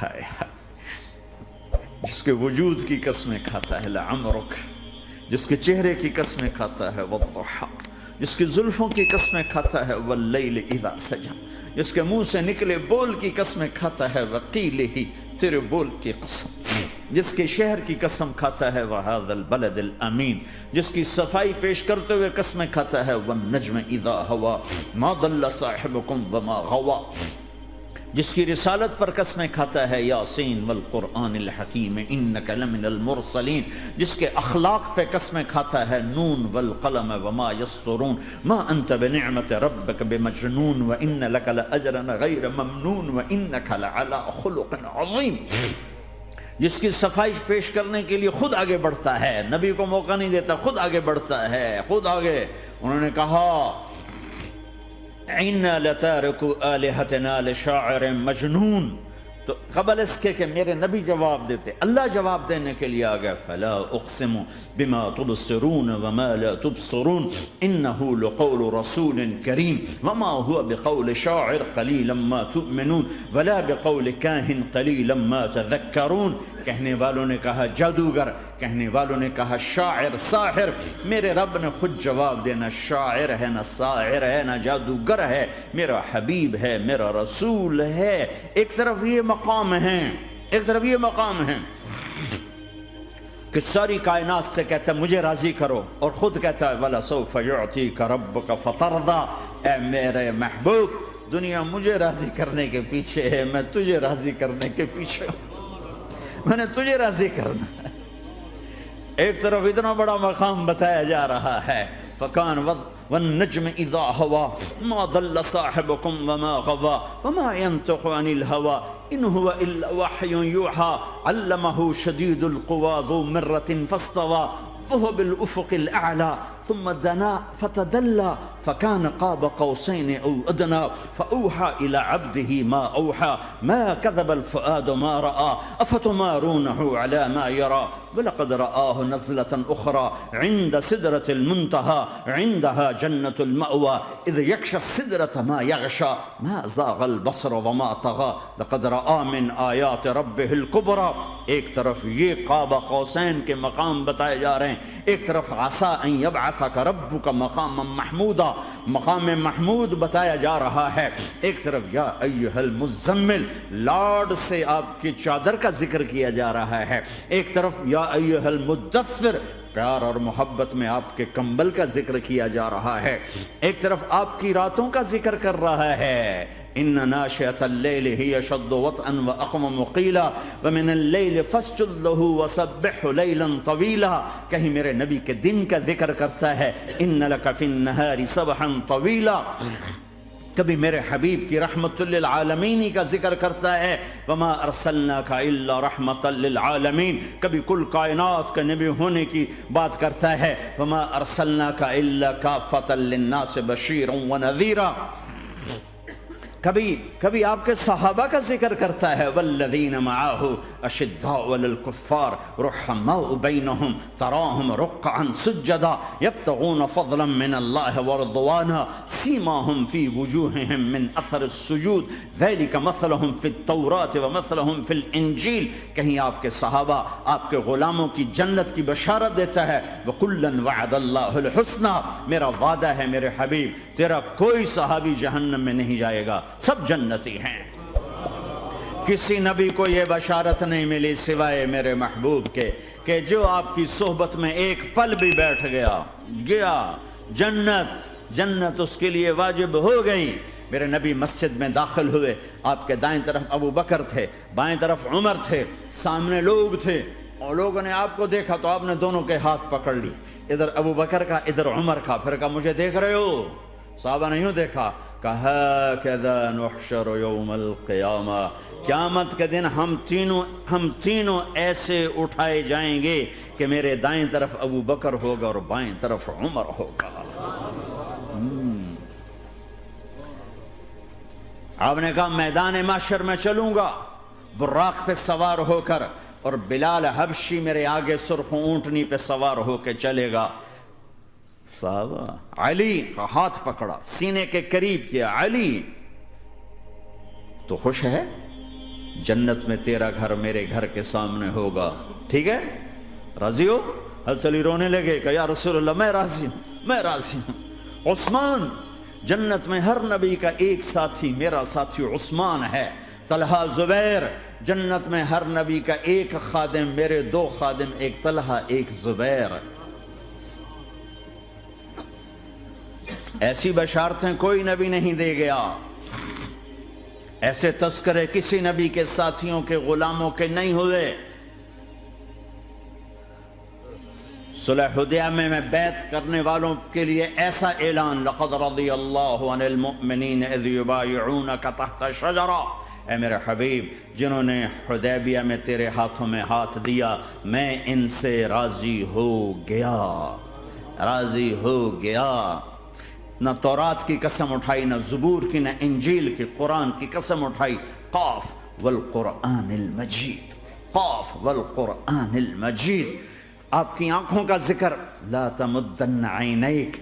ہائے جس کے وجود کی قسمیں کھاتا ہے لعمرک، جس کے چہرے کی قسمیں کھاتا ہے والضحی، جس کی زلفوں کی قسمیں کھاتا ہے واللیل اذا سجا، جس کے منہ سے نکلے بول کی قسمیں کھاتا ہے وقیلہ، تیرے بول کی قسم، جس کے شہر کی قسم کھاتا ہے وہذا البلد الامین، جس کی صفائی پیش کرتے ہوئے قسمیں کھاتا ہے والنجم اذا ہوا ما ضل صاحبکم وما غوا، جس کی رسالت پر قسمیں کھاتا ہے یاسین والقرآن الحکیم انک لمن المرسلین، جس کے اخلاق پہ قسمیں کھاتا ہے نون والقلم وما یسطرون ما انت بنعمت ربک بمجنون وان لک لاجرا غیر ممنون وانک لعلی خلق عظیم، جس کی صفائی پیش کرنے کے لیے خود آگے بڑھتا ہے، نبی کو موقع نہیں دیتا، خود آگے بڑھتا ہے، خود آگے۔ انہوں نے کہا اِنَّا لَتَارِكُ آلِهَتِنَا لِشَاعِرٍ مَجْنُون، تو قبل اس کے کہ میرے نبی جواب دیتے، اللہ جواب دینے کے لیے آگیا فَلَا أُقْسِمُ بِمَا تُبْصِرُونَ وَمَا لَا تُبْصِرُونَ إِنَّهُ لَقَوْلُ رَسُولٍ كَرِيمٍ وَمَا هُوَ بِقَوْلِ شَاعِرٍ قَلِيلًا مَا تُؤْمِنُونَ وَلَا بِقَوْلِ كَاهِنٍ قَلِيلًا مَا تَذَكَّرُونَ۔ کہنے والوں نے کہا جادوگر، کہنے والوں نے کہا شاعر، ساحر، میرے رب نے خود جواب دینا شاعر ہے نہ ساحر ہے نہ جادوگر ہے، میرا حبیب ہے، میرا رسول ہے۔ ایک طرف یہ مقام ہے، ایک طرف یہ مقام ہے کہ ساری کائنات سے کہتا ہے مجھے راضی کرو، اور خود کہتا ہے وَلَسَوْفَ يُعْطِيكَ رَبُّكَ فَتَرْضَىٰ، اے میرے محبوب دنیا مجھے راضی کرنے کے پیچھے ہے، میں تجھے راضی کرنے کے پیچھے ہوں، میں نے تجھے راضی کرنا ہے۔ ایک طرف اتنا بڑا مقام بتایا جا رہا ہے فَكَانَ وَالنَّجْمِ إِذَا هَوَىٰ مَا ضَلَّ صَاحِبُكُمْ وَمَا غَوَىٰ وَمَا يَنطِقُ عَنِ الْهَوَىٰ إِنْ هُوَ إِلَّا وَحْيٌ يُوحَىٰ عَلَّمَهُ شَدِيدُ الْقُوَىٰ ذُو مِرَّةٍ فَاسْتَوَىٰ وهو بالأفق الأعلى ثم دنا فتدلى فكان قاب قوسين أو أدنى فأوحى إلى عبده ما أوحى ما كذب الفؤاد ما رأى أفتمارونه على ما يرى ولقد رآه نزلة أخرى عند سدرة المنتهى عندها جنة المأوى إذ يغشى السدرة ما يغشى ما زاغ البصر وما طغى لقد رأى من آيات ربه الكبرى۔ ایک طرف یہ قاب قوسین کے مقام بتائے جا رہے ہیں، ایک طرف عسیٰ ان یبعثک ربک مقاما محمودا، مقام محمود بتایا جا رہا ہے، ایک طرف یا ایھا المزمل لاڈ سے آپ کی چادر کا ذکر کیا جا رہا ہے، ایک طرف یا ایھا المدثر پیار اور محبت میں آپ کے کمبل کا ذکر کیا جا رہا ہے، ایک طرف آپ کی راتوں کا ذکر کر رہا ہے ان ناشئۃ اللیل ہی اشد وطئا واقوم قیلا ومن اللیل فاسجد لہ وسبحہ لیلا طویلا، کہیں میرے نبی کے دن کا ذکر کرتا ہے ان لک فی النہار سبحا طویلا، کبھی میرے حبیب کی رحمت للعالمین کا ذکر کرتا ہے وما ارسلناک الا رحمتا للعالمین، کبھی کل کائنات کا نبی ہونے کی بات کرتا ہے وما ارسلناک الا کافۃ للناس بشیرا ونذیرا، کبھی آپ کے صحابہ کا ذکر کرتا ہے والذین معاہ اشداء علی الکفار رحماء بینہم تراہم رکعا سجدا یبتغون فضلا من اللہ ورضوانا سیماہم فی وجوہہم من اثر السجود ذلک مثلہم فی التوراۃ ومثلہم فی الانجیل، کہیں آپ کے صحابہ آپ کے غلاموں کی جنت کی بشارت دیتا ہے وکلا وعد اللہ الحسنى، میرا وعدہ ہے میرے حبیب تیرا کوئی صحابی جہنم میں نہیں جائے گا، سب جنتی ہیں۔ کسی نبی کو یہ بشارت نہیں ملی سوائے میرے محبوب کے کہ جو آپ کی صحبت میں ایک پل بھی بیٹھ گیا جنت اس کے لیے واجب ہو گئی۔ میرے نبی مسجد میں داخل ہوئے، آپ کے دائیں طرف ابو بکر تھے، بائیں طرف عمر تھے، سامنے لوگ تھے، اور لوگوں نے آپ کو دیکھا تو آپ نے دونوں کے ہاتھ پکڑ لی، ادھر ابو بکر کا ادھر عمر کا، پھر کہا مجھے دیکھ رہے ہو؟ صحابہ نے یوں دیکھا، کہا کذا نحشر یوم القیامہ، قیامت کے دن ہم تینوں ایسے اٹھائے جائیں گے کہ میرے دائیں طرف ابو بکر ہوگا اور بائیں طرف عمر ہوگا۔ آپ نے کہا میدان محشر میں چلوں گا براق پہ سوار ہو کر، اور بلال حبشی میرے آگے سرخ اونٹنی پہ سوار ہو کے چلے گا۔ صحابہ علی کا ہاتھ پکڑا، سینے کے قریب کیا، علی تو خوش ہے؟ جنت میں تیرا گھر میرے گھر کے سامنے ہوگا، ٹھیک ہے؟ راضی ہو؟ حضرت علی رونے لگے کہ یا رسول اللہ میں راضی ہوں، میں راضی ہوں۔ عثمان، جنت میں ہر نبی کا ایک ساتھی میرا ساتھی عثمان ہے۔ طلحہ، زبیر، جنت میں ہر نبی کا ایک خادم میرے دو خادم، ایک طلحہ ایک زبیر۔ ایسی بشارتیں کوئی نبی نہیں دے گیا، ایسے تذکرے کسی نبی کے ساتھیوں کے غلاموں کے نہیں ہوئے۔ صلح حدیبیہ میں بیعت کرنے والوں کے لیے ایسا اعلان، لقد رضی اللہ عن المؤمنین اذ یبایعونک تحت شجرہ، اے میرے حبیب جنہوں نے حدیبیہ میں تیرے ہاتھوں میں ہاتھ دیا میں ان سے راضی ہو گیا، راضی ہو گیا۔ نہ تورات کی قسم اٹھائی، نہ زبور کی، نہ انجیل کی، قرآن کی قسم اٹھائی۔ قاف والقرآن المجید، قاف والقرآن المجید۔ آپ کی آنکھوں کا ذکر، لا تمدن عینیک،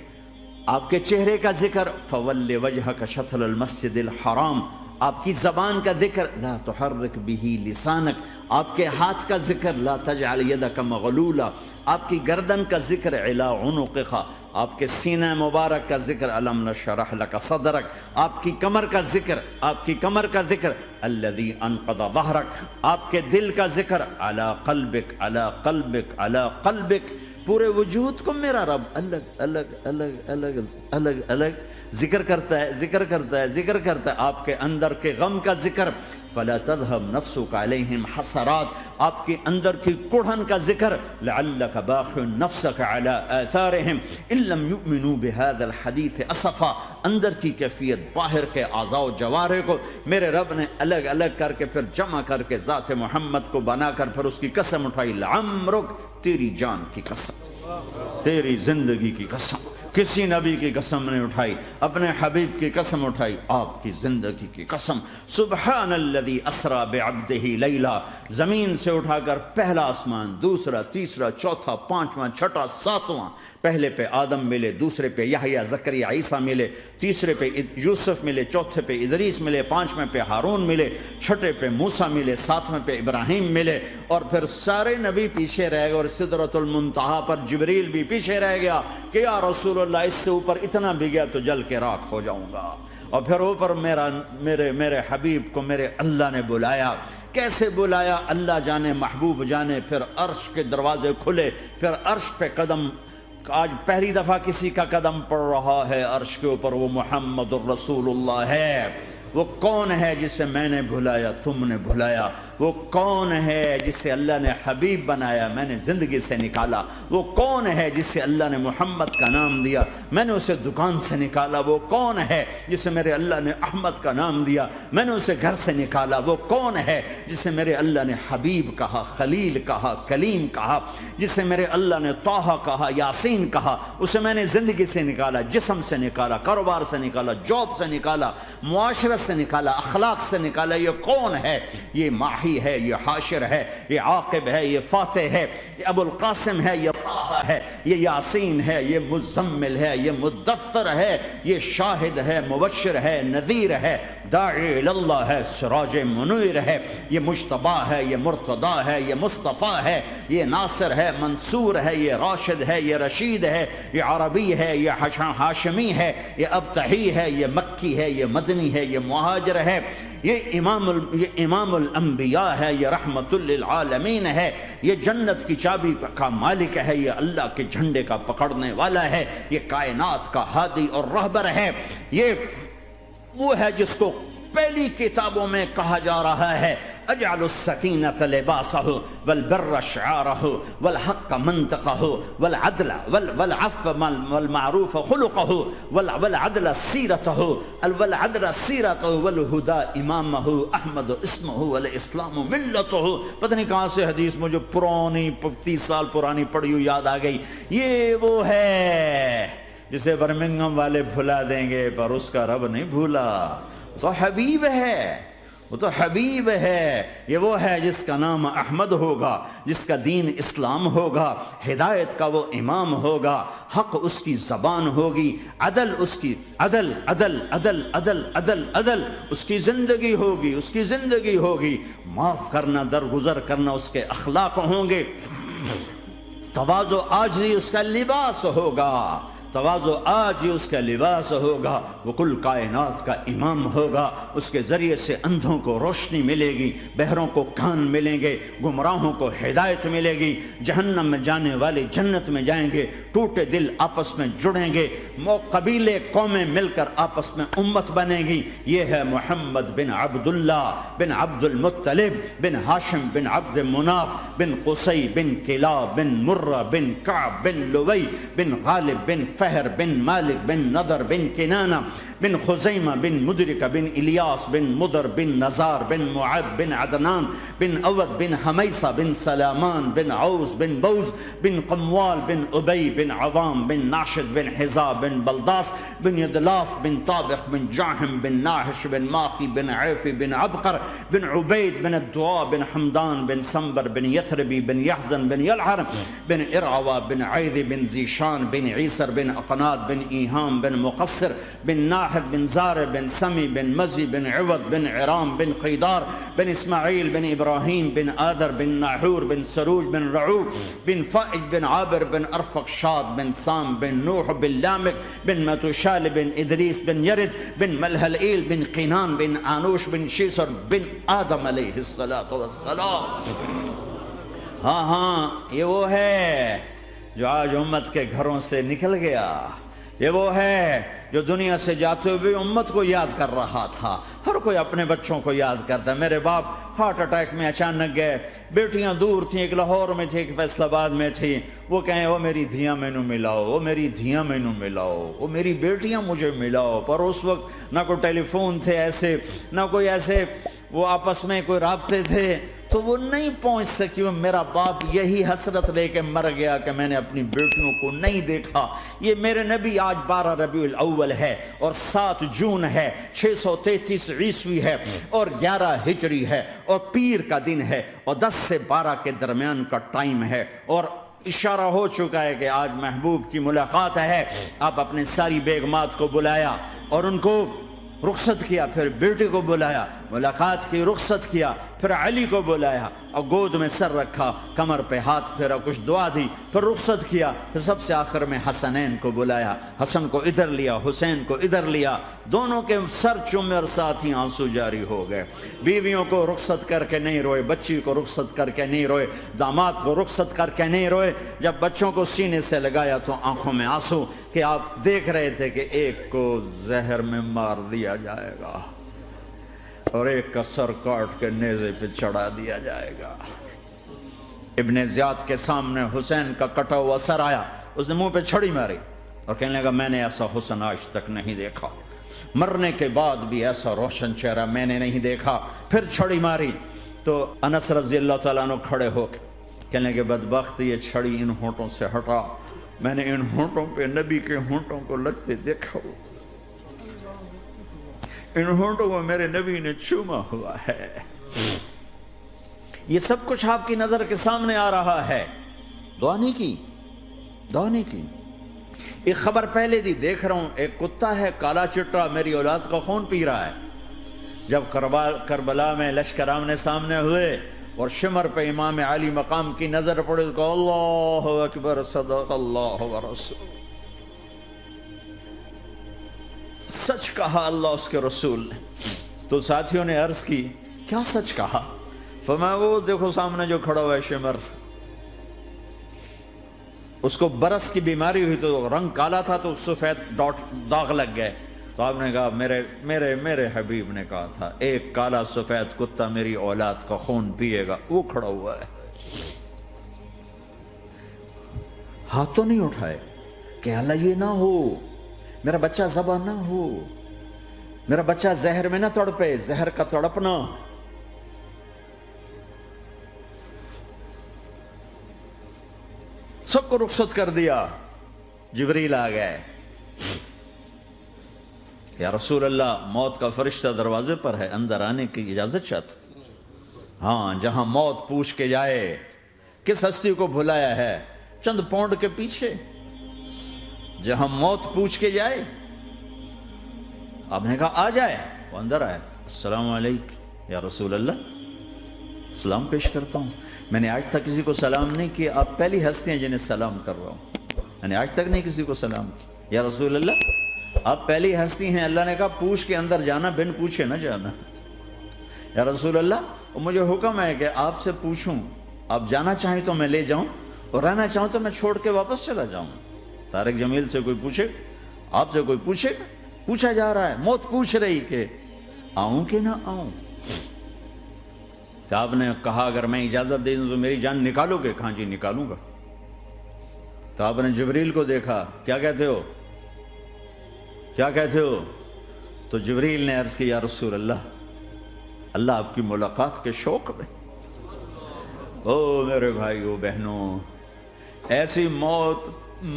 آپ کے چہرے کا ذکر، فول وجہک شطر المسجد الحرام، آپ کی زبان کا ذکر، لا تحرک بہ لسانک، آپ کے ہاتھ کا ذکر، لا تجعل یدک مغلولہ، آپ کی گردن کا ذکر، علی عنقک، آپ کے سینہ مبارک کا ذکر، الم نشرح لک صدرک، آپ کی کمر کا ذکر، آپ کی کمر کا ذکر، الذی انقض ظہرک، آپ کے دل کا ذکر، علی قلبک، علی قلبک، علی قلبک۔ پورے وجود کو میرا رب الگ الگ الگ الگ الگ الگ ذکر کرتا ہے، ذکر کرتا ہے، ذکر کرتا ہے۔ آپ کے اندر کے غم کا ذکر، فلا تذهب نفسك علیہم حسرات، آپ کے اندر کی کڑھن کا ذکر، لعلک باخع نفسک علی آثارہم ان لم یؤمنوا بهذا الحدیث اسفا، اندر کی کیفیت، باہر کے اعضاء و جوارح کو میرے رب نے الگ الگ کر کے پھر جمع کر کے ذات محمد کو بنا کر پھر اس کی قسم اٹھائی، لعمرک، تیری جان کی قسم، تیری زندگی کی قسم۔ کسی نبی کی قسم نہیں اٹھائی، اپنے حبیب کی قسم اٹھائی، آپ کی زندگی کی قسم۔ سبحان الذی اسریٰ بعبدہ لیلا، زمین سے اٹھا کر پہلا آسمان، دوسرا، تیسرا، چوتھا، پانچواں، چھٹا، ساتواں، پہلے پہ آدم ملے، دوسرے پہ یحییٰ، زکریا، عیسیٰ ملے، تیسرے پہ یوسف ملے، چوتھے پہ ادریس ملے، پانچویں پہ ہارون ملے، چھٹے پہ موسیٰ ملے، ساتویں پہ ابراہیم ملے، اور پھر سارے نبی پیچھے رہ گئے، اور سدرۃ المنتہا پر جبریل بھی پیچھے رہ گیا کہ یا رسول اللہ اس سے اوپر اتنا بھی گیا تو جل کے راکھ ہو جاؤں گا۔ اور پھر اوپر میرے حبیب کو میرے اللہ نے بلایا۔ کیسے بلایا اللہ جانے، محبوب جانے۔ پھر عرش کے دروازے کھلے، پھر عرش پہ قدم، آج پہلی دفعہ کسی کا قدم پڑ رہا ہے عرش کے اوپر، وہ محمد الرسول اللہ ہے۔ وہ کون ہے جسے میں نے بھلایا، تم نے بھلایا؟ وہ کون ہے جسے اللہ نے حبیب بنایا، میں نے زندگی سے نکالا؟ وہ کون ہے جسے اللہ نے محمد کا نام دیا، میں نے اسے دکان سے نکالا؟ وہ کون ہے جسے میرے اللہ نے احمد کا نام دیا، میں نے اسے گھر سے نکالا؟ وہ کون ہے جسے میرے اللہ نے حبیب کہا، خلیل کہا، کلیم کہا، جسے میرے اللہ نے طٰہٰ کہا، یاسین کہا؟ اسے میں نے زندگی سے نکالا، جسم سے نکالا، کاروبار سے نکالا، جاب سے نکالا، معاشرت سے نکالا، اخلاق سے نکالا۔ یہ کون ہے؟ یہ ماہی ہے، یہ حاشر ہے، یہ عاقب ہے، یہ فاتح ہے، یہ ابو القاسم ہے، یہ طٰہٰ ہے، یہ یاسین ہے، یہ مزمل ہے، یہ مدثر ہے، یہ شاہد ہے، مبشر ہے، نذیر ہے، داعی اللہ ہے، سراج منیر ہے، یہ مجتبیٰ ہے، یہ مرتضیٰ ہے، یہ مصطفیٰ ہے، یہ ناصر ہے، منصور ہے، یہ راشد ہے، یہ رشید ہے، یہ عربی ہے، یہ ہاشمی ہے، یہ ابتحی ہے، یہ مکی ہے، یہ مدنی ہے، یہ مہاجر ہے، یہ امام الانبیاء ہے، یہ رحمت للعالمین ہے، یہ جنت کی چابی کا مالک ہے، یہ اللہ کے جھنڈے کا پکڑنے والا ہے، یہ کائنات کا ہادی اور رہبر ہے۔ یہ وہ ہے جس کو پہلی کتابوں میں کہا جا رہا ہے اجعل السکینۃ لباسہ والبر شعارہ والحق منطقہ والعدل والعفو والمعروف خلقہ والعدل سیرتہ والہدى امامہ احمد اسمہ والاسلام ملتہ۔ پتہ نہیں کہاں سے حدیث مجھے پرانی 30 سال پرانی پڑھی ہوئی یاد آ گئی۔ یہ وہ ہے جسے برمنگھم والے بھلا دیں گے پر اس کا رب نہیں بھولا، تو حبیب ہے، وہ تو حبیب ہے، یہ وہ ہے جس کا نام احمد ہوگا، جس کا دین اسلام ہوگا، ہدایت کا وہ امام ہوگا، حق اس کی زبان ہوگی، عدل اس کی عدل عدل عدل عدل عدل عدل اس کی زندگی ہوگی، اس کی زندگی ہوگی، معاف کرنا، درگزر کرنا اس کے اخلاق ہوں گے، تواضع عاجزی اس کا لباس ہوگا، تواضع آج ہی اس کا لباس ہوگا، وہ کل کائنات کا امام ہوگا، اس کے ذریعے سے اندھوں کو روشنی ملے گی، بہروں کو کان ملیں گے، گمراہوں کو ہدایت ملے گی، جہنم میں جانے والے جنت میں جائیں گے، ٹوٹے دل آپس میں جڑیں گے، قبیلے قومیں مل کر آپس میں امت بنیں گی۔ یہ ہے محمد بن عبداللہ بن عبد المطلب بن ہاشم بن عبد مناف بن قصی بن کلاب بن مرہ بن کعب بن لوی بن غالب بن فہر بن مالک بن نضر بن کنانہ بن خزیمہ بن مدرکہ بن الیاس بن مدر بن نزار بن معد بن عدنان بن اود بن حمیسہ بن سلامان بن عوز بن بوز بن قموال بن ابی بن عوام بن ناشد بن حزاب بن بلداس بن یدلاف بن طابخ بن جاہم بن ناحش بن ماخی بن عیفی بن عبقر بن عبید بن الدعاء بن حمدان بن سنبر بن یثربی بن یحزن بن یلحر بن ارعوا بن عیذ بن زیشان بن عیسر بن اقناد بن ایہام بن مقصر بن ناحد بن زار بن سمی بن مزی بن عوض بن عرام بن قیدار بن اسماعیل بن ابراہیم بن آدر بن ناحور بن سروج بن رعوب بن فائج بن عابر بن ارفق شاد بن سام بن نوح بن لامک بن متوشال بن ادریس بن یرد بن ملحلئیل بن قینان بن آنوش بن شیسر بن آدم علیہ السلام۔ ہاں ہاں، یہ وہ ہے جو آج امت کے گھروں سے نکل گیا، یہ وہ ہے جو دنیا سے جاتے ہوئے امت کو یاد کر رہا تھا۔ ہر کوئی اپنے بچوں کو یاد کرتا ہے۔ میرے باپ ہارٹ اٹیک میں اچانک گئے، بیٹیاں دور تھیں، ایک لاہور میں تھی، ایک فیصل آباد میں تھی، وہ کہیں وہ میری دھیاں مینوں ملاؤ، وہ میری دھیاں مینوں ملاؤ، وہ میری بیٹیاں مجھے ملاؤ۔ پر اس وقت نہ کوئی ٹیلی فون تھے ایسے، نہ کوئی ایسے وہ آپس میں کوئی رابطے تھے، تو وہ نہیں پہنچ سکی۔ وہ میرا باپ یہی حسرت لے کے مر گیا کہ میں نے اپنی بیٹیوں کو نہیں دیکھا۔ یہ میرے نبی آج 12 ربیع الاول ہے اور 7 جون ہے، 633 عیسوی ہے اور 11 ہجری ہے اور پیر کا دن ہے اور 10 سے 12 کے درمیان کا ٹائم ہے، اور اشارہ ہو چکا ہے کہ آج محبوب کی ملاقات ہے۔ آپ اپنے ساری بیگمات کو بلایا اور ان کو رخصت کیا، پھر بیٹے کو بلایا، ملاقات کی، رخصت کیا، پھر علی کو بلایا اور گود میں سر رکھا، کمر پہ ہاتھ پھیرا، کچھ دعا دی، پھر رخصت کیا، پھر سب سے آخر میں حسنین کو بلایا، حسن کو ادھر لیا، حسین کو ادھر لیا، دونوں کے سر چومے اور ساتھ ہی آنسو جاری ہو گئے۔ بیویوں کو رخصت کر کے نہیں روئے، بچی کو رخصت کر کے نہیں روئے، داماد کو رخصت کر کے نہیں روئے، جب بچوں کو سینے سے لگایا تو آنکھوں میں آنسو، کہ آپ دیکھ رہے تھے کہ ایک کو زہر میں مار دیا جائے گا اور ایک کا سر کاٹ کے نیزے پہ چڑھا دیا جائے گا۔ ابن زیاد کے سامنے حسین کا کٹا ہوا سر آیا، اس نے منہ پہ چھڑی ماری اور کہنے لگا میں نے ایسا حسن آج تک نہیں دیکھا، مرنے کے بعد بھی ایسا روشن چہرہ میں نے نہیں دیکھا۔ پھر چھڑی ماری تو انس رضی اللہ تعالیٰ عنہ کھڑے ہو کے کہنے لگے بدبخت، یہ چھڑی ان ہونٹوں سے ہٹا، میں نے ان ہونٹوں پہ نبی کے ہونٹوں کو لگتے دیکھا، ان ہونٹوں کو میرے نبی نے چوما ہوا ہے۔ یہ سب کچھ آپ کی نظر کے سامنے آ رہا ہے، دعا نہیں کی، دعا نہیں کی۔ ایک خبر پہلے دی دیکھ رہا ہوں، ایک کتا ہے کالا چٹا میری اولاد کا خون پی رہا ہے۔ جب کربلا میں لشکر آمنے سامنے ہوئے اور شمر پہ امام علی مقام کی نظر پڑے تو کہا اللہ اکبر صدق اللہ ورسول، سچ کہا اللہ اس کے رسول نے۔ تو ساتھیوں نے عرض کی کیا سچ کہا؟ فرمایا وہ دیکھو سامنے جو کھڑا ہوا ہے شمر، اس کو برس کی بیماری ہوئی تو رنگ کالا تھا تو سفید داغ لگ گئے، تو آپ نے کہا میرے حبیب نے کہا تھا ایک کالا سفید کتا میری اولاد کا خون پیے گا، وہ کھڑا ہوا ہے۔ ہاتھ تو نہیں اٹھائے کہ اللہ یہ نہ ہو، میرا بچہ ذبح نہ ہو، میرا بچہ زہر میں نہ تڑپے، زہر کا تڑپنا۔ سب کو رخصت کر دیا، جبریل آ گئے، یا رسول اللہ موت کا فرشتہ دروازے پر ہے، اندر آنے کی اجازت چاہتا۔ ہاں، جہاں موت پوچھ کے جائے کس ہستی کو بھلایا ہے چند پونڈ کے پیچھے، جہاں موت پوچھ کے جائے، آپ نے کہا آ جائے، وہ اندر آئے، السلام علیکم یا رسول اللہ، سلام پیش کرتا ہوں، میں نے آج تک کسی کو سلام نہیں کیا، آپ پہلی ہستی ہیں جنہیں سلام کر رہا ہوں، میں نے آج تک نہیں کسی کو سلام کیا یا رسول اللہ، آپ پہلی ہستی ہیں، اللہ نے کہا پوچھ کے اندر جانا، بن پوچھے نہ جانا، یا رسول اللہ مجھے حکم ہے کہ آپ سے پوچھوں، آپ جانا چاہیں تو میں لے جاؤں اور رہنا چاہوں تو میں چھوڑ کے واپس چلا جاؤں۔ طارق جمیل سے کوئی پوچھے، آپ سے کوئی پوچھے، پوچھا جا رہا ہے، موت پوچھ رہی کہ آؤں کہ نہ آؤں۔ تو آپ نے کہا اگر میں اجازت دے دوں تو میری جان نکالو گے؟ کہاں جی نکالوں گا۔ تو آپ نے جبریل کو دیکھا، کیا کہتے ہو، کیا کہتے ہو؟ تو جبریل نے عرض کی یا رسول اللہ، اللہ آپ کی ملاقات کے شوق میں۔ او میرے بھائیو بہنوں، ایسی موت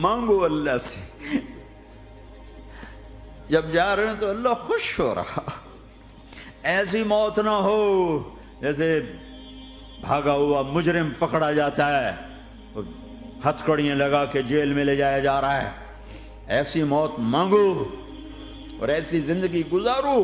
مانگو اللہ سے، جب جا رہے ہیں تو اللہ خوش ہو رہا، ایسی موت نہ ہو جیسے بھاگا ہوا مجرم پکڑا جاتا ہے، ہتھکڑیاں لگا کے جیل میں لے جایا جا رہا ہے، ایسی موت مانگو اور ایسی زندگی گزارو